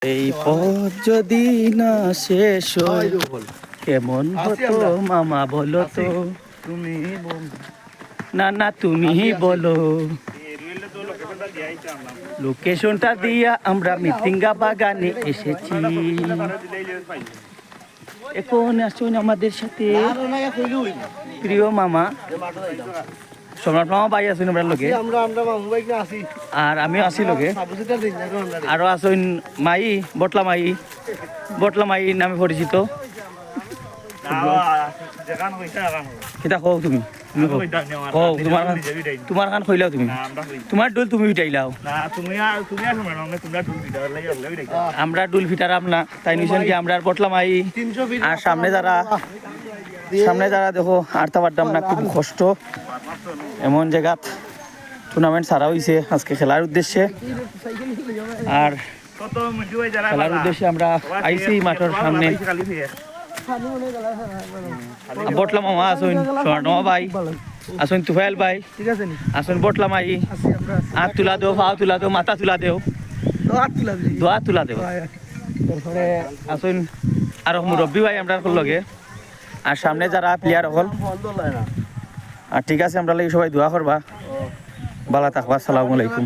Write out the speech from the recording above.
এই পথ যদি না শেষ হয় কেমন হতো মামা বলো তো। তুমি না না তুমি বলো। লোকেশনটা দিয়া আমরা মিতিঙ্গা বাগানে এসেছি। এখন আসুন আমাদের সাথে প্রিয় মামা সম্রাট মামা ভাই আসুন আমরা লোকে, আর আমিও আসি লোকে। আরো আসুন মাই বটলা মাই নামে পরিচিত। কিতা কও তুমি কও তোমার কান খইলাও তুমি, তোমার ডুল তুমি উঠাইলাও। আমরা ডুল ফিটারাম না, তাই নিছেন কি আমরা বটলা মাই। আর সামনে যারা দেখো আরতা পারতাম না, খুব কষ্ট। এমন জায়গাত টুর্নামেন্ট সারা হয়েছে আজকে খেলার উদ্দেশ্যে। আর খেলার উদ্দেশ্যে আমরা আইসি মাঠের সামনে। বটলা মামা আসুন, সোনার মামা ভাই আসুন, তুফাইল ভাই আসুন, বটলা মাই। হাত তুলা দেও, পা তুলা দেও, মাথা তুলা দেও, দোয়া তুলা দেও। তারপরে আসুন আরো মুরব্বী ভাই আমরা লগে। আর সামনে যারা প্লেয়ার হল। আর ঠিক আছে, আমরা লাগি সবাই দোয়া করবা, ভালো থাকবা। আসসালামু আলাইকুম।